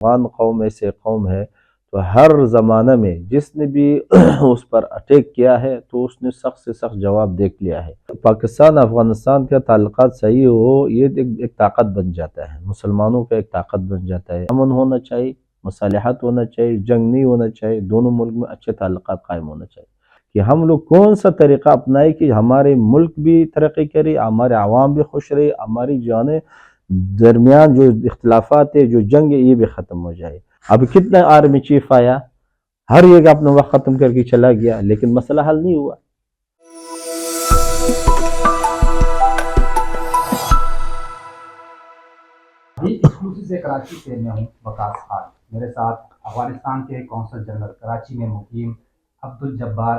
افغان قوم ایسے قوم ہے تو ہر زمانہ میں جس نے بھی اس پر اٹیک کیا ہے تو اس نے سخت سے سخت جواب دیکھ لیا ہے۔ پاکستان افغانستان کا تعلقات صحیح ہو، یہ ایک طاقت بن جاتا ہے، مسلمانوں کا ایک طاقت بن جاتا ہے۔ امن ہونا چاہیے، مصالحت ہونا چاہیے، جنگ نہیں ہونا چاہیے، دونوں ملک میں اچھے تعلقات قائم ہونا چاہیے کہ ہم لوگ کون سا طریقہ اپنائیں کہ ہمارے ملک بھی ترقی کرے، ہمارے عوام بھی خوش رہے، ہماری جانیں درمیان جو اختلافات ہے، جو جنگ ہے، یہ بھی ختم ہو جائے۔ اب کتنا آرمی چیف آیا، ہر ایک اپنا وقت ختم کر کے چلا گیا، لیکن مسئلہ حل نہیں ہوا۔ ایکسکلوسیو سے کراچی سے میں ہوں وقاص خان، میرے ساتھ افغانستان کے قونصل جنرل کراچی میں مقیم عبدالجبار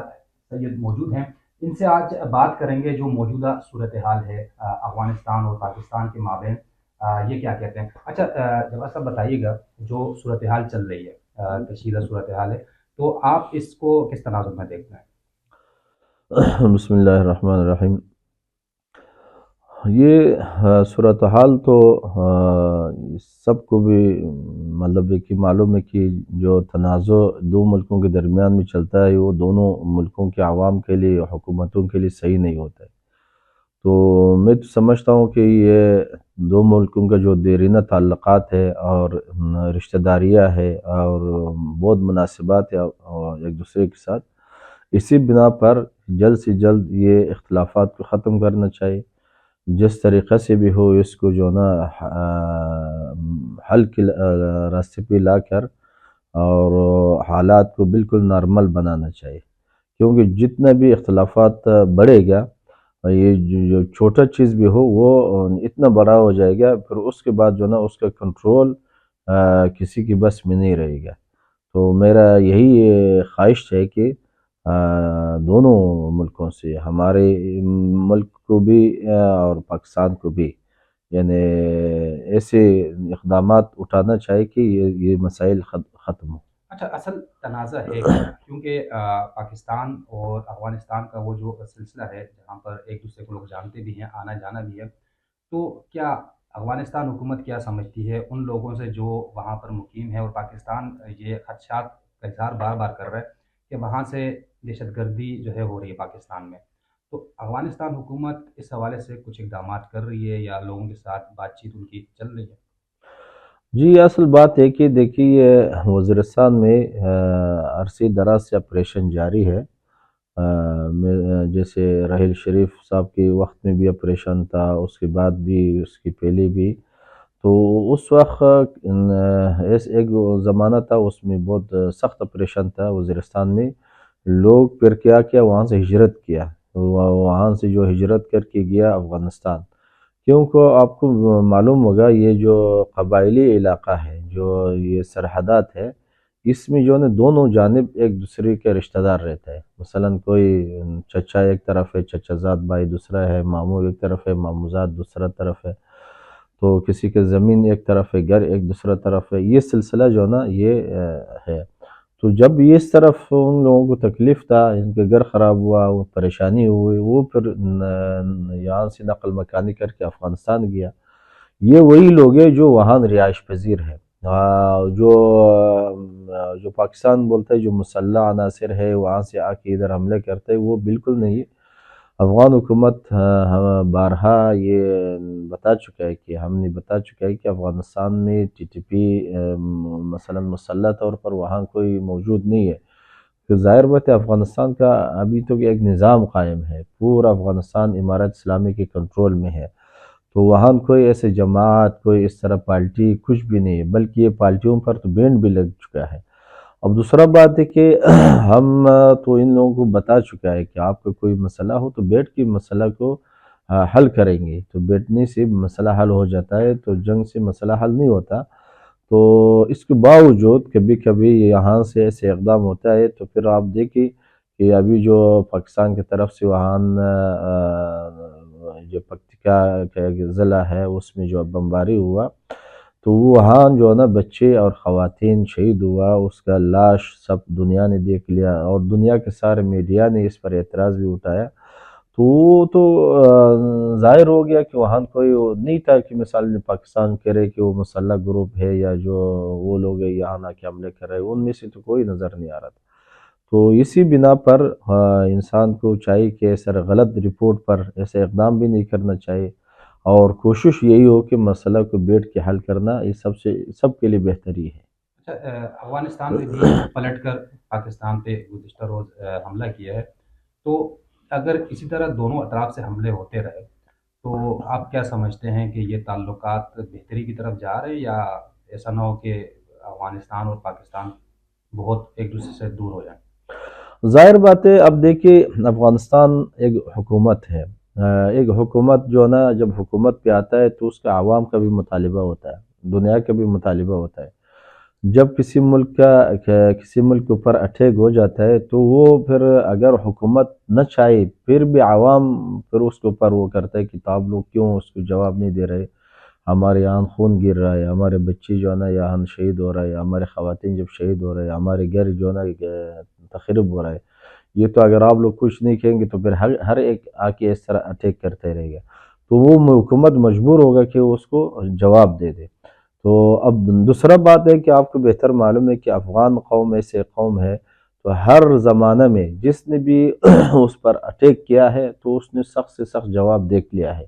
سید موجود ہیں۔ ان سے آج بات کریں گے جو موجودہ صورتحال ہے افغانستان اور پاکستان کے مابین، یہ کیا کہتے ہیں۔ اچھا جبار صاحب بتائیے گا، جو صورتحال چل رہی ہے، کشیدہ صورتحال ہے، تو آپ اس کو کس تناظر میں دیکھتے ہیں؟ بسم اللہ الرحمن الرحیم۔ یہ صورتحال تو سب کو بھی مطلب ہے کہ معلوم ہے کہ جو تنازع دو ملکوں کے درمیان میں چلتا ہے وہ دونوں ملکوں کے عوام کے لیے، حکومتوں کے لیے صحیح نہیں ہوتا ہے۔ تو میں تو سمجھتا ہوں کہ یہ دو ملکوں کا جو دیرینہ تعلقات ہے اور رشتہ داریاں ہے اور بہت مناسبات ہے ایک دوسرے کے ساتھ، اسی بنا پر جلد سے جلد یہ اختلافات کو ختم کرنا چاہیے۔ جس طریقے سے بھی ہو اس کو جو نا حل کے راستے پہ لا کر اور حالات کو بالکل نارمل بنانا چاہیے، کیونکہ جتنا بھی اختلافات بڑھے گا، یہ جو چھوٹا چیز بھی ہو وہ اتنا بڑا ہو جائے گا، پھر اس کے بعد جو نا اس کا کنٹرول کسی کی بس میں نہیں رہے گا۔ تو میرا یہی خواہش ہے کہ دونوں ملکوں سے، ہمارے ملک کو بھی اور پاکستان کو بھی، یعنی ایسے اقدامات اٹھانا چاہیے کہ یہ مسائل ختم ہو۔ اچھا، اصل تنازع ہے کیا؟ کیونکہ پاکستان اور افغانستان کا وہ جو سلسلہ ہے جہاں پر ایک دوسرے کو لوگ جانتے بھی ہیں، آنا جانا بھی ہے، تو کیا افغانستان حکومت کیا سمجھتی ہے ان لوگوں سے جو وہاں پر مقیم ہے، اور پاکستان یہ خدشات کا اظہار بار بار کر رہا ہے کہ وہاں سے دہشت گردی جو ہے ہو رہی ہے پاکستان میں، تو افغانستان حکومت اس حوالے سے کچھ اقدامات کر رہی ہے یا لوگوں کے ساتھ بات چیت ان کی چل رہی ہے؟ جی، اصل بات ہے کہ دیکھیے وزیرستان میں عرصے دراز سے آپریشن جاری ہے۔ جیسے راحیل شریف صاحب کے وقت میں بھی آپریشن تھا، اس کے بعد بھی، اس کی پہلے بھی، تو اس وقت ایک زمانہ تھا اس میں بہت سخت آپریشن تھا وزیرستان میں۔ لوگ پھر کیا وہاں سے ہجرت کیا، وہاں سے جو ہجرت کر کے گیا افغانستان، کیونکہ آپ کو معلوم ہوگا یہ جو قبائلی علاقہ ہے، جو یہ سرحدات ہے، اس میں جو ہے دونوں جانب ایک دوسرے کے رشتہ دار رہتا ہے۔ مثلا کوئی چچا ایک طرف ہے، چچا زاد بھائی دوسرا ہے، ماموں ایک طرف ہے، ماموں زاد دوسرا طرف ہے، تو کسی کے زمین ایک طرف ہے، گھر ایک دوسرا طرف ہے، یہ سلسلہ جو ہے نا یہ ہے۔ تو جب یہ اس طرف ان لوگوں کو تکلیف تھا، ان کے گھر خراب ہوا، وہ پریشانی ہوئی، وہ پھر یہاں سے نقل مکانی کر کے افغانستان گیا۔ یہ وہی لوگ ہیں جو وہاں رہائش پذیر ہیں، جو پاکستان بولتا ہے جو مسلح عناصر ہے وہاں سے آ کے ادھر حملے کرتے ہیں، وہ بالکل نہیں۔ افغان حکومت بارہا یہ بتا چکا ہے کہ ہم نے بتا چکا ہے کہ افغانستان میں ٹی ٹی پی مثلا مسلح طور پر وہاں کوئی موجود نہیں ہے۔ تو ظاہر بات ہے افغانستان کا ابھی تو ایک نظام قائم ہے، پورا افغانستان امارت اسلامی کے کنٹرول میں ہے، تو وہاں کوئی ایسے جماعت، کوئی اس طرح پارٹی کچھ بھی نہیں ہے، بلکہ یہ پارٹیوں پر تو بین بھی لگ چکا ہے۔ اب دوسرا بات ہے کہ ہم تو ان لوگوں کو بتا چکا ہے کہ آپ کا کوئی مسئلہ ہو تو بیٹھ کے مسئلہ کو حل کریں گے، تو بیٹھنے سے مسئلہ حل ہو جاتا ہے، تو جنگ سے مسئلہ حل نہیں ہوتا۔ تو اس کے باوجود کبھی کبھی یہاں سے ایسے اقدام ہوتا ہے، تو پھر آپ دیکھیں کہ ابھی جو پاکستان کی طرف سے وہاں جو پکتیکا کا ضلع ہے اس میں جو بمباری ہوا، تو وہاں جو ہے نا بچے اور خواتین شہید ہوا، اس کا لاش سب دنیا نے دیکھ لیا، اور دنیا کے سارے میڈیا نے اس پر اعتراض بھی اٹھایا۔ تو وہ تو ظاہر ہو گیا کہ وہاں کوئی وہ نہیں تھا کہ مثال پاکستان کرے کہ وہ مسلح گروپ ہے یا جو وہ لوگ ہیں یہاں آ کے حملے کر رہے ہیں، ان میں سے تو کوئی نظر نہیں آ رہا تھا۔ تو اسی بنا پر انسان کو چاہیے کہ ایسا غلط رپورٹ پر ایسے اقدام بھی نہیں کرنا چاہیے، اور کوشش یہی ہو کہ مسئلہ کو بیٹھ کے حل کرنا یہ سب کے لیے بہتری ہے۔ اچھا، افغانستان نے بھی پلٹ کر پاکستان پہ گزشتہ روز حملہ کیا ہے، تو اگر اسی طرح دونوں اطراف سے حملے ہوتے رہے تو آپ کیا سمجھتے ہیں کہ یہ تعلقات بہتری کی طرف جا رہے ہیں، یا ایسا نہ ہو کہ افغانستان اور پاکستان بہت ایک دوسرے سے دور ہو جائیں؟ ظاہر بات ہے، اب دیکھیے افغانستان ایک حکومت ہے، ایک حکومت جو ہے نا جب حکومت پہ آتا ہے تو اس کا عوام کا بھی مطالبہ ہوتا ہے، دنیا کا بھی مطالبہ ہوتا ہے۔ جب کسی ملک کے اوپر اٹیک ہو جاتا ہے تو وہ پھر اگر حکومت نہ چاہے پھر بھی عوام پھر اس کے اوپر وہ کرتا ہے کہ آپ لوگ کیوں اس کو جواب نہیں دے رہے، ہمارے یہاں خون گر رہا ہے، ہمارے بچے جو ہے نا یہاں شہید ہو رہا ہے، ہمارے خواتین جب شہید ہو رہے ہیں، ہمارے گھر جو ہے نا تخریب ہو رہا ہے، یہ تو اگر آپ لوگ کچھ نہیں کہیں گے تو پھر ہر ایک آ کے اس طرح اٹیک کرتے رہے گا، تو وہ حکومت مجبور ہوگا کہ وہ اس کو جواب دے دے۔ تو اب دوسرا بات ہے کہ آپ کو بہتر معلوم ہے کہ افغان قوم ایسے قوم ہے، تو ہر زمانہ میں جس نے بھی اس پر اٹیک کیا ہے تو اس نے سخت سے سخت جواب دیکھ لیا ہے۔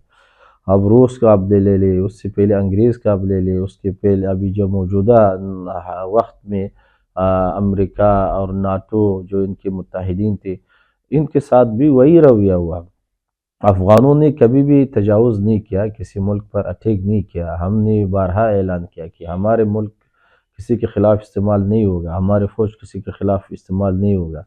اب روس کا آپ لے لے، اس سے پہلے انگریز کا آپ لے لے، اس کے پہلے ابھی جو موجودہ وقت میں امریکہ اور ناٹو جو ان کے متحدین تھے، ان کے ساتھ بھی وہی رویہ ہوا۔ افغانوں نے کبھی بھی تجاوز نہیں کیا، کسی ملک پر اٹیک نہیں کیا۔ ہم نے بارہا اعلان کیا کہ ہمارے ملک کسی کے خلاف استعمال نہیں ہوگا، ہمارے فوج کسی کے خلاف استعمال نہیں ہوگا،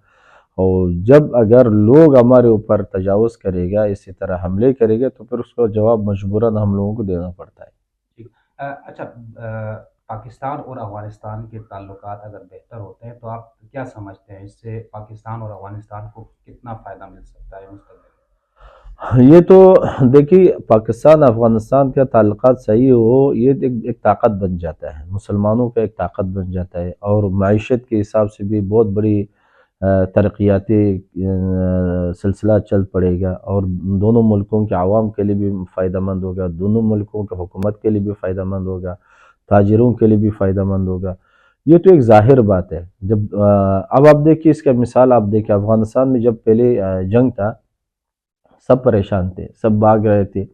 اور جب اگر لوگ ہمارے اوپر تجاوز کرے گا، اسی طرح حملے کرے گا، تو پھر اس کا جواب مجبوراً ہم لوگوں کو دینا پڑتا ہے۔ ٹھیک۔ اچھا، پاکستان اور افغانستان کے تعلقات اگر بہتر ہوتے ہیں تو آپ کیا سمجھتے ہیں اس سے پاکستان اور افغانستان کو کتنا فائدہ مل سکتا ہے مستقبل میں؟ یہ تو دیکھیے پاکستان افغانستان کا تعلقات صحیح ہو، یہ ایک طاقت بن جاتا ہے، مسلمانوں کا ایک طاقت بن جاتا ہے، اور معیشت کے حساب سے بھی بہت بڑی ترقیاتی سلسلہ چل پڑے گا، اور دونوں ملکوں کے عوام کے لیے بھی فائدہ مند ہوگا، دونوں ملکوں کے حکومت کے لیے بھی فائدہ مند ہوگا، تاجروں کے لیے بھی فائدہ مند ہوگا۔ یہ تو ایک ظاہر بات ہے۔ جب اب آپ دیکھیے اس کا مثال، آپ دیکھیں افغانستان میں جب پہلے جنگ تھا، سب پریشان تھے، سب بھاگ رہے تھے۔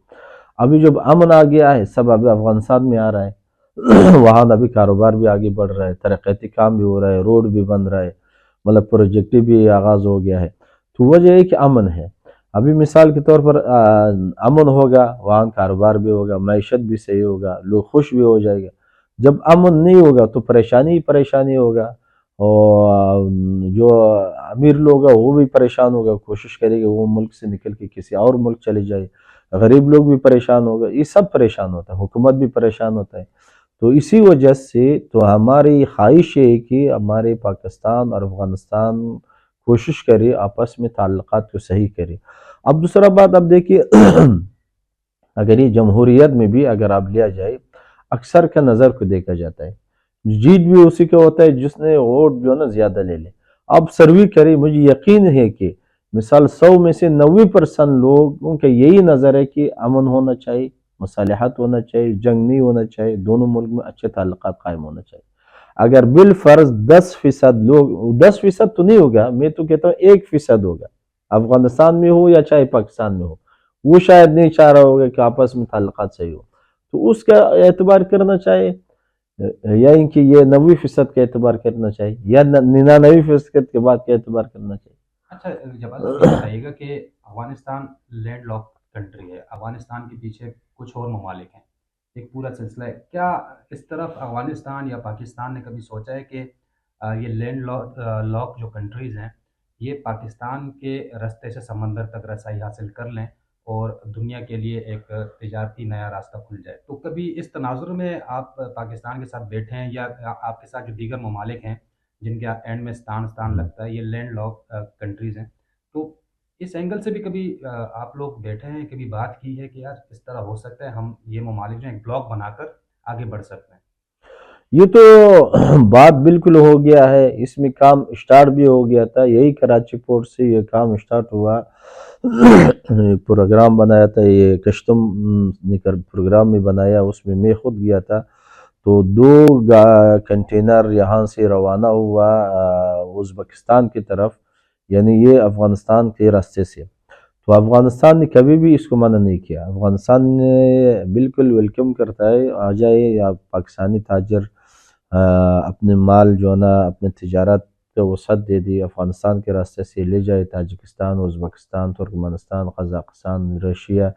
ابھی جب امن آ گیا ہے، سب ابھی افغانستان میں آ رہا ہے وہاں ابھی کاروبار بھی آگے بڑھ رہا ہے، ترقیاتی کام بھی ہو رہا ہے، روڈ بھی بن رہا ہے، مطلب پروجیکٹ بھی آغاز ہو گیا ہے۔ تو وجہ ہے کہ امن ہے۔ ابھی مثال کے طور پر امن ہوگا، وہاں کاروبار بھی ہوگا، معیشت بھی صحیح ہوگا، لوگ خوش بھی ہو جائے گا۔ جب امن نہیں ہوگا تو پریشانی ہی پریشانی ہوگا، اور جو امیر لوگ ہیں وہ بھی پریشان ہوگا، کوشش کرے گا وہ ملک سے نکل کے کسی اور ملک چلے جائے، غریب لوگ بھی پریشان ہوگا، یہ سب پریشان ہوتا ہے، حکومت بھی پریشان ہوتا ہے۔ تو اسی وجہ سے تو ہماری خواہش ہے کہ ہمارے پاکستان اور افغانستان کوشش کرے آپس میں تعلقات کو صحیح کرے۔ اب دوسرا بات اب دیکھیے اگر یہ جمہوریت میں بھی اگر آپ لیا جائے، اکثر کا نظر کو دیکھا جاتا ہے، جیت بھی اسی کا ہوتا ہے جس نے ووٹ جو ہے نا زیادہ لے لے۔ آپ سروے کریں، مجھے یقین ہے کہ مثال 100 میں سے 90% لوگوں کا یہی نظر ہے کہ امن ہونا چاہیے، مصالحت ہونا چاہیے، جنگ نہیں ہونا چاہیے، دونوں ملک میں اچھے تعلقات قائم ہونا چاہیے۔ اگر بالفرض 10% لوگ، 10% تو نہیں ہوگا، میں تو کہتا ہوں 1% ہوگا، افغانستان میں ہو یا چاہے پاکستان میں ہو، وہ شاید نہیں چاہ رہا ہوگا کہ آپس میں تعلقات صحیح ہو، تو اس کا اعتبار کرنا چاہیے، یا ان کی یہ 90% کا اعتبار کرنا چاہیے، یا 99% کے بعد کا اعتبار کرنا چاہیے۔ اچھا، جواز صاحب یہ بتائیے گا کہ افغانستان لینڈ لاک کنٹری ہے، افغانستان کے پیچھے کچھ اور ممالک ہیں، ایک پورا سلسلہ ہے، کیا اس طرف افغانستان یا پاکستان نے کبھی سوچا ہے کہ یہ لینڈ لاک جو کنٹریز ہیں یہ پاکستان کے رستے سے سمندر تک رسائی حاصل کر لیں اور دنیا کے لیے ایک تجارتی نیا راستہ کھل جائے؟ تو کبھی اس تناظر میں آپ پاکستان کے ساتھ بیٹھے ہیں، یا آپ کے ساتھ جو دیگر ممالک ہیں جن کے اینڈ میں ستان لگتا ہے، یہ لینڈ لاک کنٹریز ہیں، تو اس اینگل سے بھی کبھی آپ لوگ بیٹھے ہیں، کبھی بات کی ہے کہ یار اس طرح ہو سکتا ہے ہم یہ ممالک جو ہیں ایک بلاک بنا کر آگے بڑھ سکتے ہیں؟ یہ تو بات بالکل ہو گیا ہے، اس میں کام اسٹارٹ بھی ہو گیا تھا، یہی کراچی پورٹ سے یہ کام اسٹارٹ ہوا۔ پروگرام بنایا تھا، یہ کشتم نے پروگرام میں بنایا، اس میں خود گیا تھا۔ تو دو کنٹینر یہاں سے روانہ ہوا ازبکستان کی طرف، یعنی یہ افغانستان کے راستے سے۔ تو افغانستان نے کبھی بھی اس کو منع نہیں کیا، افغانستان نے بالکل ویلکم کرتا ہے، آ جائے یا پاکستانی تاجر اپنے مال جو ہے نا، اپنے تجارت کا وسعت دے دی، افغانستان کے راستے سے لے جائے، Tajikistan, Uzbekistan, Turkmenistan, Kazakhstan, Russia,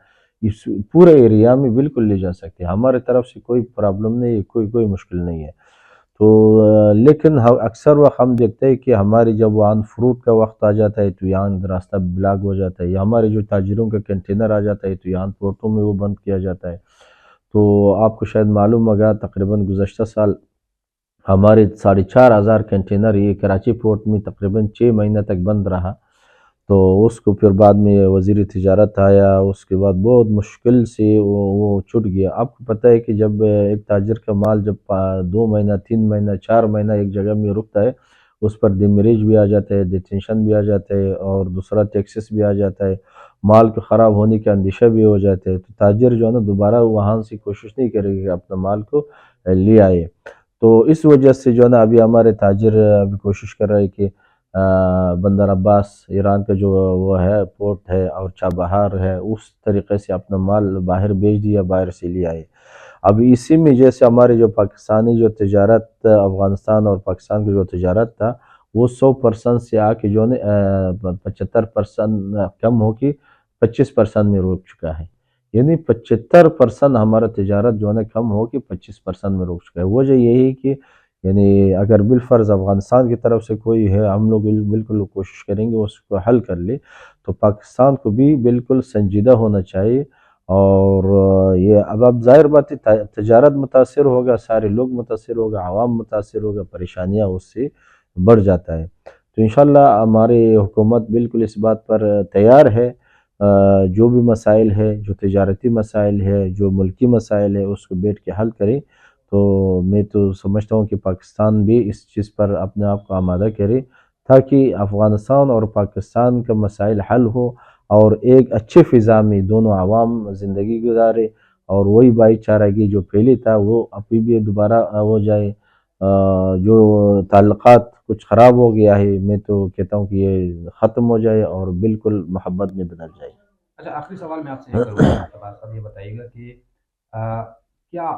اس پورے ایریا میں بالکل لے جا سکتے ہیں، ہمارے طرف سے کوئی پرابلم نہیں ہے، کوئی مشکل نہیں ہے۔ تو لیکن اکثر وقت ہم دیکھتے ہیں کہ ہماری جب وہاں فروٹ کا وقت آ جاتا ہے تو یہاں راستہ بلاک ہو جاتا ہے، یا ہمارے جو تاجروں کا کنٹینر آ جاتا ہے تو یہاں پورٹوں میں وہ بند کیا جاتا ہے۔ تو آپ کو شاید معلوم ہوگا، تقریباً گزشتہ سال ہمارے 4,500 کنٹینر یہ کراچی پورٹ میں تقریباً 6 مہینہ تک بند رہا۔ تو اس کو پھر بعد میں وزیر تجارت آیا، اس کے بعد بہت مشکل سے وہ چھٹ گیا۔ آپ کو پتہ ہے کہ جب ایک تاجر کا مال جب 2 مہینہ، 3 مہینہ، 4 مہینہ ایک جگہ میں رکتا ہے، اس پر ڈیمیریج بھی آ جاتا ہے، ڈیٹینشن بھی آ جاتا ہے، اور دوسرا ٹیکسس بھی آ جاتا ہے، مال کے خراب ہونے کا اندیشہ بھی ہو جاتا ہے۔ تو تاجر جو ہے نا دوبارہ وہاں سے کوشش نہیں کرے گا کہ اپنا مال کو لے آئے۔ تو اس وجہ سے جو ہے نا ابھی ہمارے تاجر ابھی کوشش کر رہے ہیں کہ بندر عباس ایران کا جو وہ ہے پورٹ ہے اور چابہار ہے، اس طریقے سے اپنا مال باہر بھیج دیا، باہر سے لے آئے۔ اب اسی میں جیسے ہمارے جو پاکستانی جو تجارت، افغانستان اور پاکستان کی جو تجارت تھا، وہ 100% سے آ کے جو ہے 75% کم ہو کے 25% میں رک چکا ہے، یعنی 75% ہمارا تجارت جو ہے نا کم ہو کے 25% میں رک چکا ہے۔ وجہ یہی کہ یعنی اگر بالفرض افغانستان کی طرف سے کوئی ہے، ہم لوگ بالکل کوشش کریں گے اس کو حل کر لے، تو پاکستان کو بھی بالکل سنجیدہ ہونا چاہیے۔ اور یہ اب ظاہر بات ہے تجارت متاثر ہوگا، سارے لوگ متاثر ہوگا، عوام متاثر ہوگا، پریشانیاں اس سے بڑھ جاتا ہے۔ تو انشاءاللہ ہماری حکومت بالکل اس بات پر تیار ہے، جو بھی مسائل ہے، جو تجارتی مسائل ہے، جو ملکی مسائل ہے، اس کو بیٹھ کے حل کریں۔ تو میں تو سمجھتا ہوں کہ پاکستان بھی اس چیز پر اپنے آپ کو آمادہ کرے، تاکہ افغانستان اور پاکستان کا مسائل حل ہو، اور ایک اچھے فضا میں دونوں عوام زندگی گزارے، اور وہی بھائی چارگی جو پہلے تھا وہ ابھی بھی دوبارہ ہو جائے۔ جو تعلقات کچھ خراب ہو گیا ہے، میں تو کہتا ہوں کہ یہ ختم ہو جائے اور بالکل محبت میں بدل جائے۔ اچھا، آخری سوال میں آپ سے یہ کروں گا شہباز صاحب، یہ بتائیے گا کہ کیا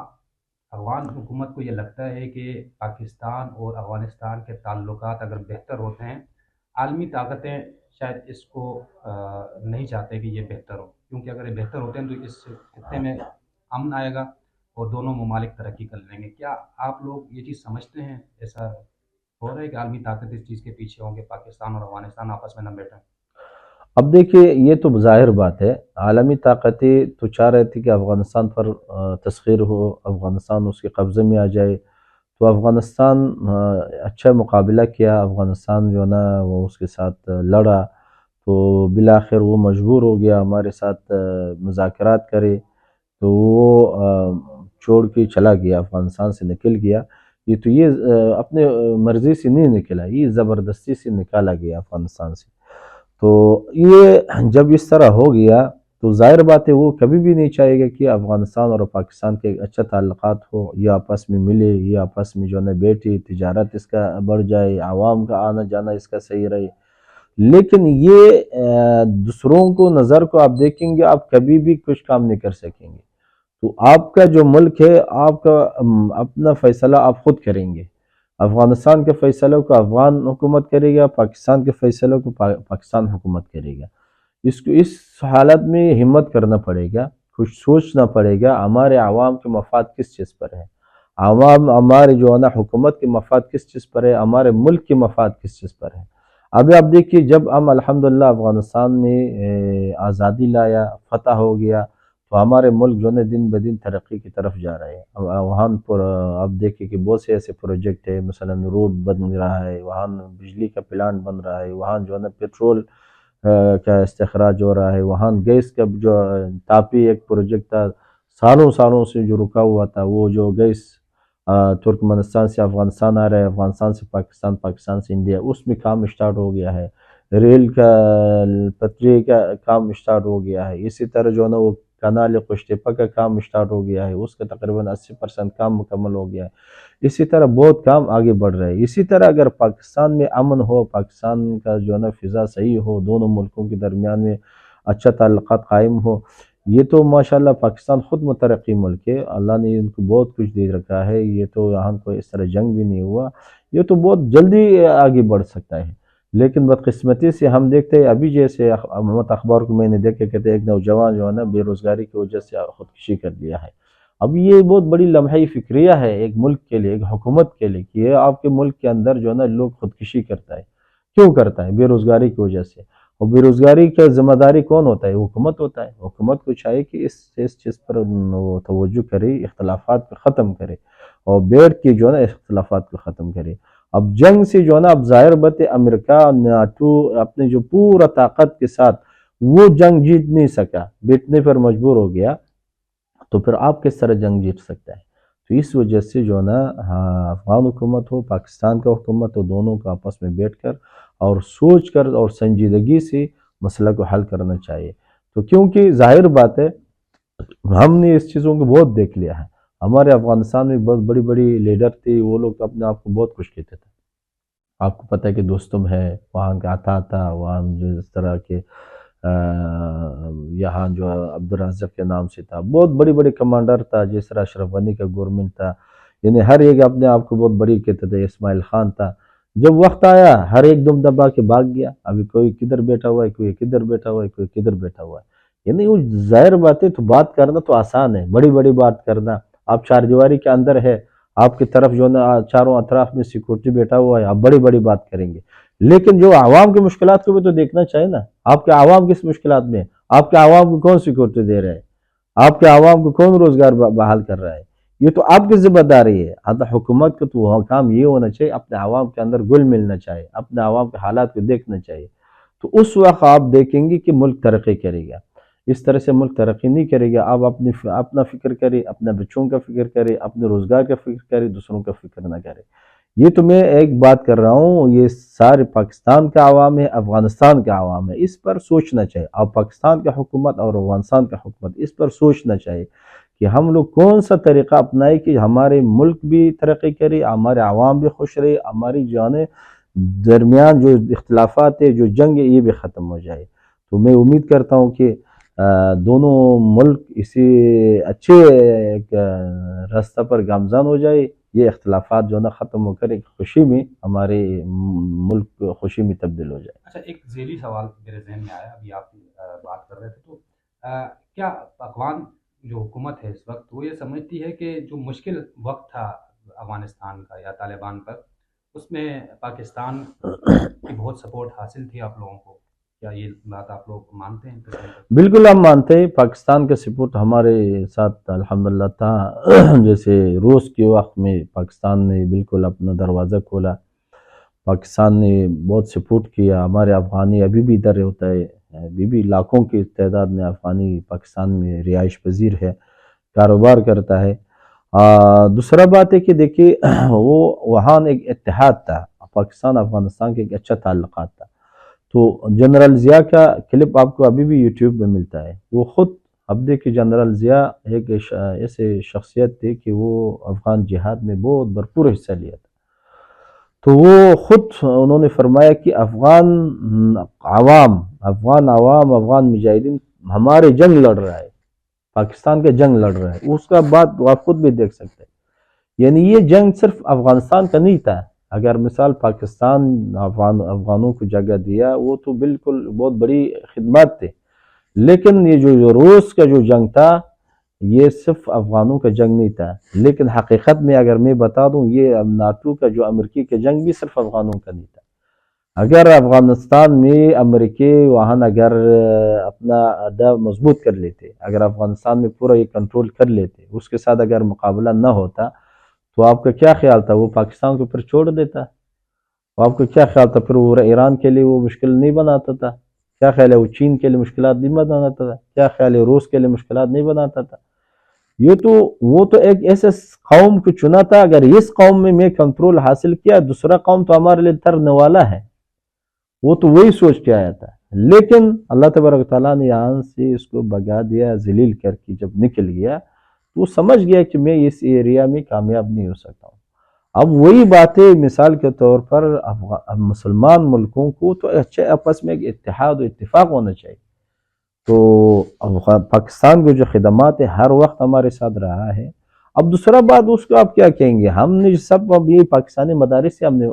افغان حکومت کو یہ لگتا ہے کہ پاکستان اور افغانستان کے تعلقات اگر بہتر ہوتے ہیں، عالمی طاقتیں شاید اس کو نہیں چاہتے کہ یہ بہتر ہو، کیونکہ اگر یہ بہتر ہوتے ہیں تو اس خطے میں امن آئے گا اور دونوں ممالک ترقی کر لیں گے؟ کیا آپ لوگ یہ چیز سمجھتے ہیں، ایسا ہو رہا ہے کہ عالمی طاقت اس چیز کے پیچھے ہوں گے پاکستان اور افغانستان آپس میں نہ بیٹھیں؟ اب دیکھیے، یہ تو ظاہر بات ہے، عالمی طاقتیں تو چاہ رہی تھی کہ افغانستان پر تسخیر ہو، افغانستان اس کے قبضے میں آ جائے۔ تو افغانستان اچھا مقابلہ کیا، افغانستان جو ہے نا وہ اس کے ساتھ لڑا، تو بالآخر وہ مجبور ہو گیا ہمارے ساتھ مذاکرات کرے، تو وہ چھوڑ کے چلا گیا، افغانستان سے نکل گیا۔ یہ اپنے مرضی سے نہیں نکلا، یہ زبردستی سے نکالا گیا افغانستان سے۔ تو یہ جب اس طرح ہو گیا تو ظاہر بات ہے وہ کبھی بھی نہیں چاہے گا کہ افغانستان اور پاکستان کے اچھا تعلقات ہو، یہ آپس میں ملے، یہ آپس میں جو ہے بیٹھے، تجارت اس کا بڑھ جائے، عوام کا آنا جانا اس کا صحیح رہے۔ لیکن یہ دوسروں کو نظر کو آپ دیکھیں گے، آپ کبھی بھی کچھ کام نہیں کر سکیں گے۔ تو آپ کا جو ملک ہے، آپ کا اپنا فیصلہ آپ خود کریں گے۔ افغانستان کے فیصلوں کو افغان حکومت کرے گا، پاکستان کے فیصلوں کو پاکستان حکومت کرے گا۔ اس حالت میں ہمت کرنا پڑے گا، کچھ سوچنا پڑے گا، ہمارے عوام کے مفاد کس چیز پر ہے، عوام ہمارے جو ہے نا حکومت کے مفاد کس چیز پر ہے، ہمارے ملک کے مفاد کس چیز پر ہے۔ ابھی آپ دیکھیے، جب ہم الحمدللہ افغانستان میں آزادی لایا، فتح ہو گیا، تو ہمارے ملک جو ہے دن بدن ترقی کی طرف جا رہے ہیں۔ وہاں پر آپ دیکھیں کہ بہت سے ایسے پروجیکٹ ہیں، مثلا روڈ بن رہا ہے، وہاں بجلی کا پلانٹ بن رہا ہے، وہاں جو ہے نا پیٹرول کا استخراج ہو رہا ہے، وہاں گیس کا جو تاپی ایک پروجیکٹ تھا، سالوں سالوں سے جو رکا ہوا تھا، وہ جو گیس ترکمنستان سے افغانستان آ رہا ہے، افغانستان سے پاکستان، پاکستان سے انڈیا، اس میں کام اسٹارٹ ہو گیا ہے، ریل کا پٹری کا کام اسٹارٹ ہو گیا ہے، اسی طرح جو ہے نا وہ کنال قشتیپہ کا کام اسٹارٹ ہو گیا ہے، اس کا تقریباً 80% کام مکمل ہو گیا ہے۔ اسی طرح بہت کام آگے بڑھ رہے ہیں۔ اسی طرح اگر پاکستان میں امن ہو، پاکستان کا جو ہے نا فضا صحیح ہو، دونوں ملکوں کے درمیان میں اچھا تعلقات قائم ہو، یہ تو ماشاءاللہ پاکستان خود مترقی ملک ہے، اللہ نے ان کو بہت کچھ دے رکھا ہے، یہ تو یہاں کوئی اس طرح جنگ بھی نہیں ہوا، یہ تو بہت جلدی آگے بڑھ سکتا ہے۔ لیکن بدقسمتی سے ہم دیکھتے ہیں ابھی جیسے اخبار کو میں نے دیکھا کہتے ہیں ایک نوجوان جو ہے نا بے روزگاری کی وجہ سے خودکشی کر لیا ہے۔ اب یہ بہت بڑی لمحہ فکریہ ہے ایک ملک کے لیے، ایک حکومت کے لیے، کہ یہ آپ کے ملک کے اندر جو ہے نا لوگ خودکشی کرتا ہے، کیوں کرتا ہے؟ بے روزگاری کی وجہ سے۔ اور بے روزگاری کا ذمہ داری کون ہوتا ہے؟ حکومت ہوتا ہے۔ حکومت کو چاہیے کہ اس چیز پر وہ توجہ کرے، اختلافات کو ختم کرے اور بیٹھ کے جو ہے نا اختلافات کو ختم کرے۔ اب جنگ سے جو ہے نا اب ظاہر بات ہے امریکہ ناٹو اپنے جو پورا طاقت کے ساتھ وہ جنگ جیت نہیں سکا، بیٹھنے پر مجبور ہو گیا، تو پھر آپ کس طرح جنگ جیت سکتا ہے؟ تو اس وجہ سے جو ہے نا افغان حکومت ہو، پاکستان کا حکومت ہو، دونوں کو آپس میں بیٹھ کر اور سوچ کر اور سنجیدگی سے مسئلہ کو حل کرنا چاہیے۔ تو کیونکہ ظاہر بات ہے ہم نے اس چیزوں کو بہت دیکھ لیا ہے، ہمارے افغانستان میں بہت بڑی بڑی لیڈر تھے، وہ لوگ اپنے آپ کو بہت کچھ کہتے تھے۔ آپ کو پتہ ہے کہ دوستم ہے وہاں کا عطا تھا، وہاں جو اس طرح کے یہاں جو عبدالرازق کے نام سے تھا، بہت بڑی بڑی کمانڈر تھا، جس طرح اشرف غنی کا گورنمنٹ تھا، یعنی ہر ایک اپنے آپ کو بہت بڑی کہتے تھے۔ اسماعیل خان تھا، جب وقت آیا ہر ایک دم دبا کے بھاگ گیا، ابھی کوئی کدھر بیٹھا ہوا ہے، کوئی کدھر بیٹھا ہوا ہے، کوئی کدھر بیٹھا ہوا ہے۔ یعنی وہ ظاہر بات ہے، تو بات کرنا تو آسان ہے، بڑی بڑی بات کرنا، آپ چار دیواری کے اندر ہے، آپ کی طرف جو نا چاروں اطراف میں سیکورٹی بیٹھا ہوا ہے، آپ بڑی بڑی بات کریں گے، لیکن جو عوام کی مشکلات کو بھی تو دیکھنا چاہیے نا۔ آپ کے عوام کس مشکلات میں، آپ کے عوام کو کون سیکورٹی دے رہے ہیں، آپ کے عوام کو کون روزگار بحال کر رہا ہے، یہ تو آپ کی ذمہ داری ہے۔ حکومت کا تو کام یہ ہونا چاہیے، اپنے عوام کے اندر گل ملنا چاہیے، اپنے عوام کے حالات کو دیکھنا چاہیے، تو اس وقت آپ دیکھیں گے کہ ملک ترقی کرے گا۔ اس طرح سے ملک ترقی نہیں کرے گا، آپ اپنا فکر کریں، اپنے بچوں کا فکر کریں، اپنے روزگار کا فکر کریں، دوسروں کا فکر نہ کریں۔ یہ تو میں ایک بات کر رہا ہوں، یہ سارے پاکستان کا عوام ہے، افغانستان کا عوام ہے، اس پر سوچنا چاہیے۔ اب پاکستان کا حکومت اور افغانستان کا حکومت اس پر سوچنا چاہیے کہ ہم لوگ کون سا طریقہ اپنائیں کہ ہمارے ملک بھی ترقی کرے، ہمارے عوام بھی خوش رہے، ہماری جانیں درمیان جو اختلافات ہے، جو جنگ ہے، یہ بھی ختم ہو جائے۔ تو میں امید کرتا ہوں کہ دونوں ملک اسی اچھے ایک راستہ پر گامزن ہو جائے، یہ اختلافات جو ہے نا ختم ہو کر ایک خوشی میں ہمارے ملک خوشی میں تبدیل ہو جائے۔ اچھا، ایک ذیلی سوال میرے ذہن میں آیا، ابھی آپ بات کر رہے تھے، تو کیا افغان جو حکومت ہے اس وقت وہ یہ سمجھتی ہے کہ جو مشکل وقت تھا افغانستان کا یا طالبان پر، اس میں پاکستان کی بہت سپورٹ حاصل تھی آپ لوگوں کو؟ کیا یہ بات آپ لوگ مانتے ہیں؟ بالکل ہم مانتے ہیں، پاکستان کا سپورٹ ہمارے ساتھ الحمدللہ تھا۔ جیسے روس کے وقت میں پاکستان نے بالکل اپنا دروازہ کھولا، پاکستان نے بہت سپورٹ کیا، ہمارے افغانی ابھی بھی ادھر ہوتا ہے، ابھی بھی لاکھوں کی تعداد میں افغانی پاکستان میں رہائش پذیر ہے، کاروبار کرتا ہے۔ دوسرا بات ہے کہ دیکھیے وہ وہاں ایک اتحاد تھا، پاکستان افغانستان کے ایک اچھا تعلقات تھا۔ تو جنرل ضیاء کا کلپ آپ کو ابھی بھی یوٹیوب میں ملتا ہے، وہ خود اب دیکھیے جنرل ضیاء ایک ایسے شخصیت تھے کہ وہ افغان جہاد میں بہت بھرپور حصہ لیا تھا، تو وہ خود انہوں نے فرمایا کہ افغان عوام، افغان مجاہدین ہمارے جنگ لڑ رہا ہے، پاکستان کا جنگ لڑ رہا ہے، اس کا بات آپ خود بھی دیکھ سکتے ہیں۔ یعنی یہ جنگ صرف افغانستان کا نہیں تھا، اگر مثال پاکستان افغانوں کو جگہ دیا، وہ تو بالکل بہت بڑی خدمات تھے، لیکن یہ جو روس کا جو جنگ تھا یہ صرف افغانوں کا جنگ نہیں تھا، لیکن حقیقت میں اگر میں بتا دوں یہ ناٹو کا جو امریکی کا جنگ بھی صرف افغانوں کا نہیں تھا۔ اگر افغانستان میں امریکی وہاں اگر اپنا اڈا مضبوط کر لیتے، اگر افغانستان میں پورا یہ کنٹرول کر لیتے، اس کے ساتھ اگر مقابلہ نہ ہوتا، تو آپ کا کیا خیال تھا؟ وہ پاکستان کو پھر چھوڑ دیتا؟ آپ کو کیا خیال تھا پھر وہ ایران کے لیے وہ مشکل نہیں بناتا تھا؟ کیا خیال ہے وہ چین کے لیے مشکلات نہیں بناتا تھا؟ کیا خیال ہے روس کے لیے مشکلات نہیں بناتا تھا؟ یہ تو وہ تو ایک ایسے قوم کو چنا تھا، اگر اس قوم میں کنٹرول حاصل کیا دوسرا قوم تو ہمارے لیے ترنے والا ہے، وہ تو وہی سوچ کے آیا تھا. لیکن اللہ تبارک تعالیٰ نے یہاں سے اس کو بگا دیا، ذلیل کر کے جب نکل گیا تو وہ سمجھ گیا کہ میں اس ایریا میں کامیاب نہیں ہو سکتا ہوں. اب وہی باتیں مثال کے طور پر مسلمان ملکوں کو تو اچھے آپس میں ایک اتحاد و اتفاق ہونا چاہیے. تو پاکستان کے جو خدمات ہے ہر وقت ہمارے ساتھ رہا ہے. اب دوسرا بات اس کو آپ کیا کہیں گے، ہم نے سب اب یہ پاکستانی مدارس سے ہم نے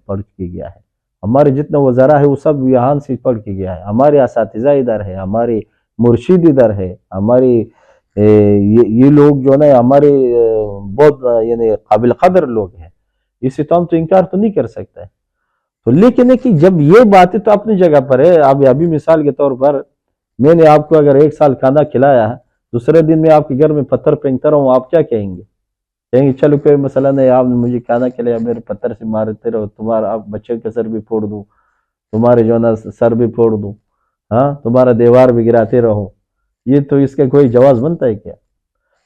پڑھ کے گیا ہے، ہمارے جتنا وزراء ہے وہ سب یہاں سے پڑھ کے گیا ہے، ہمارے اساتذہ ادھر ہے، ہمارے مرشد ادھر ہے، ہمارے یہ لوگ جو نا ہمارے بہت یعنی قابل قدر لوگ ہیں، اسے تو ہم تو انکار تو نہیں کر سکتے. تو لیکن ہے کہ جب یہ باتیں تو اپنی جگہ پر ہے. ابھی مثال کے طور پر میں نے آپ کو اگر 1 سال کھانا کھلایا، دوسرے دن میں آپ کے گھر میں پتھر پھینکتا رہوں، آپ کیا کہیں گے؟ کہیں گے چلو کوئی مسئلہ نہیں، آپ نے مجھے کھانا کھلایا، میرے پتھر سے مارتے رہو، تمہارا آپ بچے کا سر بھی پھوڑ دوں، تمہارے جو نا سر بھی پھوڑ دوں، ہاں تمہارا دیوار بھی گراتے رہو. یہ تو اس کا کوئی جواز بنتا ہے کیا؟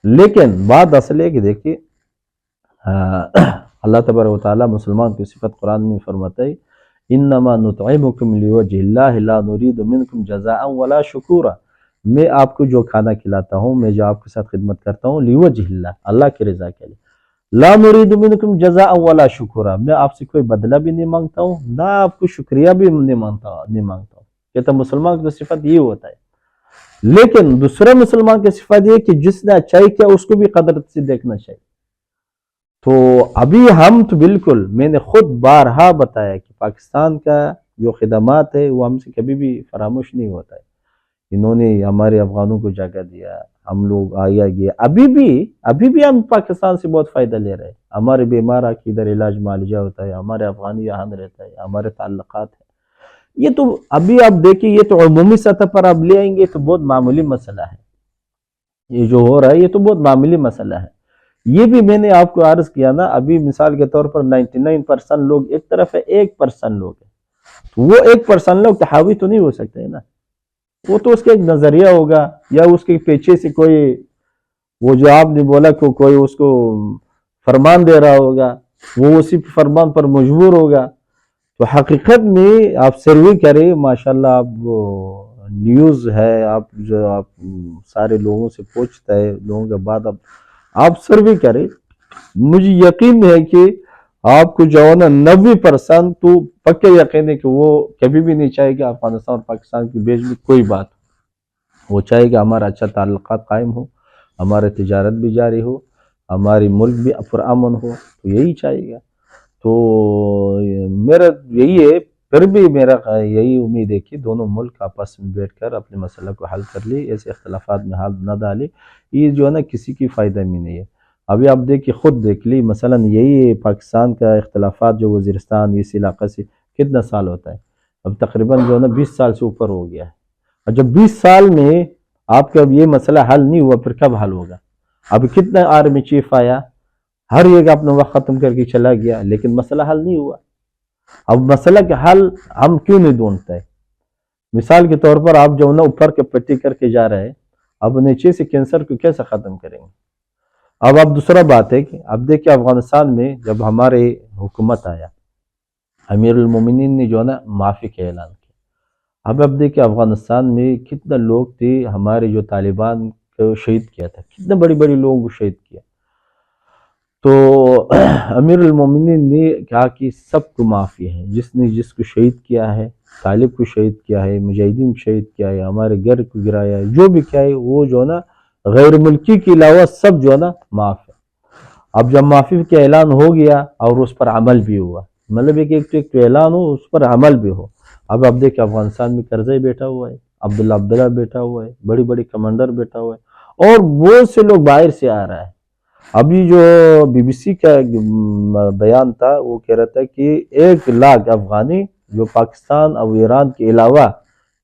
لیکن بات اصل ہے کہ دیکھیے اللہ تبارک و تعالیٰ مسلمان کی صفت قرآن میں فرماتا ہے انما نطعمکم لوجہ اللہ لا نرید منکم جزاء ولا شکورا. میں آپ کو جو کھانا کھلاتا ہوں، میں جو آپ کے ساتھ خدمت کرتا ہوں، لوجہ اللہ، اللہ کی رضا کے لیے. لا نرید منکم جزاء ولا شکورا، میں آپ سے کوئی بدلہ بھی نہیں مانگتا ہوں، نہ آپ کو شکریہ بھی نہیں مانگتا ہوں. کہتا مسلمان کی صفت یہ ہوتا ہے. لیکن دوسرے مسلمان کی صفت یہ کہ جس نے اچھائی کیا اس کو بھی قدر سے دیکھنا چاہیے. تو ابھی ہم تو بالکل، میں نے خود بارہا بتایا کہ پاکستان کا جو خدمات ہے وہ ہم سے کبھی بھی فراموش نہیں ہوتا ہے. انہوں نے ہمارے افغانوں کو جگہ دیا، ہم لوگ آیا گیا، ابھی بھی ہم پاکستان سے بہت فائدہ لے رہے ہیں. ہمارے بیمار آ کے ادھر علاج معالجہ ہوتا ہے، ہمارے افغانی یہاں رہتا ہے، ہمارے تعلقات ہیں. یہ تو ابھی آپ دیکھیں، یہ تو عمومی سطح پر آپ لے آئیں گے تو بہت معمولی مسئلہ ہے. یہ جو ہو رہا ہے یہ تو بہت معمولی مسئلہ ہے. یہ بھی میں نے آپ کو عرض کیا نا، ابھی مثال کے طور پر 99% لوگ ایک طرف ہے، 1% لوگ ہے. وہ 1% لوگ تحاوی تو نہیں ہو سکتے نا، وہ تو اس کا ایک نظریہ ہوگا، یا اس کے پیچھے سے کوئی وہ جو آپ نے بولا کہ کوئی اس کو فرمان دے رہا ہوگا، وہ اسی فرمان پر مجبور ہوگا. تو حقیقت میں آپ سروے کریں، ماشاءاللہ آپ نیوز ہے، آپ جو آپ سارے لوگوں سے پوچھتا ہے، لوگوں کے بعد آپ سروے کریں، مجھے یقین ہے کہ آپ کو جو ہے نا 90% تو پکے یقین ہے کہ وہ کبھی بھی نہیں چاہے کہ افغانستان اور پاکستان کے بیچ میں کوئی بات ہو. وہ چاہے کہ ہمارا اچھا تعلقات قائم ہو، ہمارے تجارت بھی جاری ہو، ہماری ملک بھی پرامن ہو، تو یہی چاہیے گا. تو میرا یہی ہے، پھر بھی میرا یہی امید ہے کہ دونوں ملک آپس میں بیٹھ کر اپنے مسئلہ کو حل کر لے، ایسے اختلافات میں حل نہ ڈالے. یہ جو ہے نا کسی کی فائدہ میں نہیں ہے. ابھی آپ دیکھیں، خود دیکھ لی، مثلا یہی ہے پاکستان کا اختلافات جو وزیرستان اس علاقے سے کتنا سال ہوتا ہے، اب تقریباً جو ہے نا 20 سال سے اوپر ہو گیا ہے. اور جب 20 سال میں آپ کا یہ مسئلہ حل نہیں ہوا، پھر کب حل ہوگا؟ اب کتنا آرمی چیف آیا، ہر ایک اپنا وقت ختم کر کے چلا گیا، لیکن مسئلہ حل نہیں ہوا. اب مسئلہ کا حل ہم کیوں نہیں ڈھونڈتے؟ مثال کے طور پر آپ جو نا اوپر کے پٹی کر کے جا رہے ہیں، اب نیچے سے کینسر کو کیسے ختم کریں گے؟ اب دوسرا بات ہے کہ اب دیکھیں افغانستان میں جب ہمارے حکومت آیا، امیر المومنین نے جو ہے نا معافی کا اعلان کیا. اب دیکھیں افغانستان میں کتنے لوگ تھے ہمارے جو طالبان کو شہید کیا تھا، کتنے بڑی بڑی لوگوں کو شہید کیا. تو امیر المومنین نے کہا کہ سب کو معافی ہے، جس نے جس کو شہید کیا ہے، طالب کو شہید کیا ہے، مجاہدین کو شہید کیا ہے، ہمارے گھر کو گرایا ہے، جو بھی کیا ہے وہ جو ہے نا غیر ملکی کے علاوہ سب جو ہے نا معاف ہے. اب جب معافی کا اعلان ہو گیا اور اس پر عمل بھی ہوا، مطلب ایک اعلان ہو اس پر عمل بھی ہو. اب دیکھیں افغانستان میں کرزئی بیٹھا ہوا ہے، عبداللہ بیٹھا ہوا ہے، بڑی بڑی کمانڈر بیٹھا ہوا ہے، اور بہت سے لوگ باہر سے آ رہا ہے. ابھی جو بی بی سی کا بیان تھا، وہ کہہ رہا تھا کہ 1 لاکھ افغانی جو پاکستان اور ایران کے علاوہ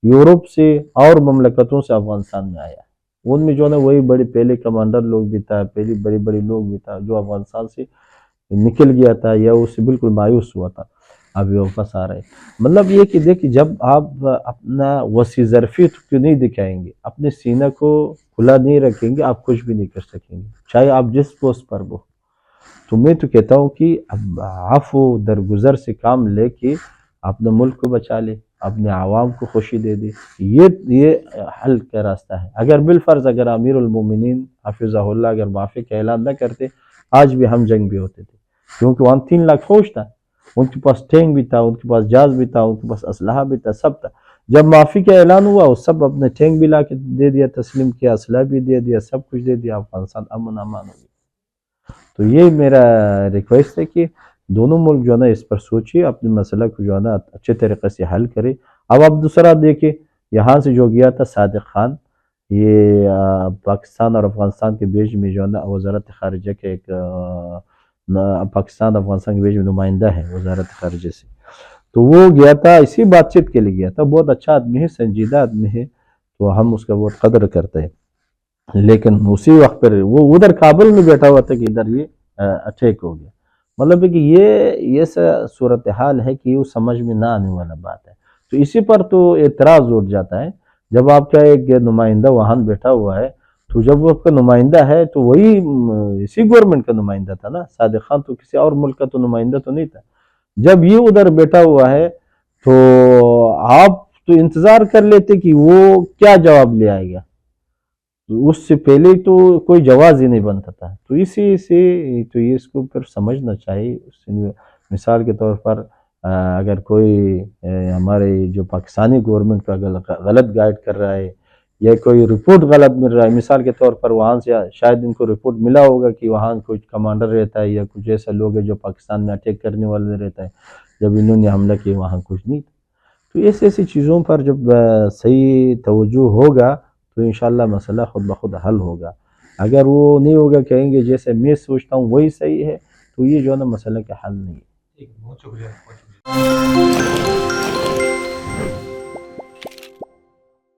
یورپ سے اور مملکتوں سے افغانستان میں آیا. ان میں جو نا وہی بڑے پہلے کمانڈر لوگ بھی تھا، پہلی بڑے لوگ بھی تھا جو افغانستان سے نکل گیا تھا یا اس سے بالکل مایوس ہوا تھا. ابھی واپس آ رہے ہیں۔ مطلب یہ کہ دیکھیں جب آپ اپنا وسیع ظرفیت کیوں نہیں دکھائیں گے، اپنے سینہ کو کھلا نہیں رکھیں گے، آپ کچھ بھی نہیں کر سکیں گے، چاہے آپ جس پوسٹ پر ہو۔ تو میں تو کہتا ہوں کہ اب عفو درگزر سے کام لے کے اپنے ملک کو بچا لے، اپنے عوام کو خوشی دے دے، یہ حل کا راستہ ہے۔ اگر بالفرض اگر امیر المومنین حفظہ اللہ اگر معافی کا اعلان نہ کرتے، آج بھی ہم جنگ بھی ہوتے تھے، کیونکہ وہاں 3 لاکھ فوج تھا، ان کے پاس ٹینک بھی تھا، ان کے پاس جہاز بھی تھا، ان کے پاس اسلحہ بھی تھا، سب تھا۔ جب معافی کا اعلان ہوا وہ سب اپنے ٹینک بھی لا کے دے دیا، تسلیم کیا، اسلحہ بھی دے دیا، سب کچھ دے دیا، افغانستان امن امان ہو گیا۔ تو یہ میرا ریکویسٹ ہے کہ دونوں ملک جو ہے نا اس پر سوچیے، اپنے مسئلہ کو جو ہے نا اچھے طریقے سے حل کرے۔ اب آپ دوسرا دیکھیں، یہاں سے جو گیا تھا صادق خان، یہ پاکستان اور افغانستان کے بیچ میں جو ہے نا وزارت خارجہ کے ایک پاکستان افغانستان کے بیچ میں نمائندہ ہے وزارت خارجہ سے، تو وہ گیا تھا اسی بات چیت کے لیے گیا تھا۔ بہت اچھا آدمی ہے، سنجیدہ آدمی ہے، تو ہم اس کا بہت قدر کرتے ہیں۔ لیکن اسی وقت پر وہ ادھر کابل میں بیٹھا ہوا تھا کہ ادھر یہ اٹیک ہو گیا۔ مطلب ہے کہ یہ صورتحال ہے کہ وہ سمجھ میں نہ آنے والا بات ہے۔ تو اسی پر تو اعتراض اٹھ جاتا ہے، جب آپ کا ایک نمائندہ وہاں بیٹھا ہوا ہے، تو جب وہ آپ کا نمائندہ ہے تو وہی اسی گورنمنٹ کا نمائندہ تھا نا، صادق خان تو کسی اور ملک کا تو نمائندہ تو نہیں تھا۔ جب یہ ادھر بیٹھا ہوا ہے تو آپ تو انتظار کر لیتے کہ وہ کیا جواب لے آئے گا، اس سے پہلے تو کوئی جواز ہی نہیں بنتا تھا۔ تو اسی سے تو یہ اس کو پھر سمجھنا چاہیے۔ مثال کے طور پر اگر کوئی ہمارے جو پاکستانی گورنمنٹ کا غلط گائیڈ کر رہا ہے یا کوئی رپورٹ غلط مل رہا ہے، مثال کے طور پر وہاں سے شاید ان کو رپورٹ ملا ہوگا کہ وہاں کچھ کمانڈر رہتا ہے یا کچھ ایسا لوگ ہے جو پاکستان میں اٹیک کرنے والے رہتا ہے، جب انہوں نے حملہ کیا وہاں کچھ نہیں تھا۔ تو ایسی چیزوں پر جب صحیح توجہ ہوگا تو انشاءاللہ مسئلہ خود بخود حل ہوگا۔ اگر وہ نہیں ہوگا، کہیں گے جیسے میں سوچتا ہوں وہی صحیح ہے، تو یہ جو ہے نا مسئلہ کا حل نہیں ہے۔ ٹھیک ہے، بہت شکریہ، بہت شکریہ۔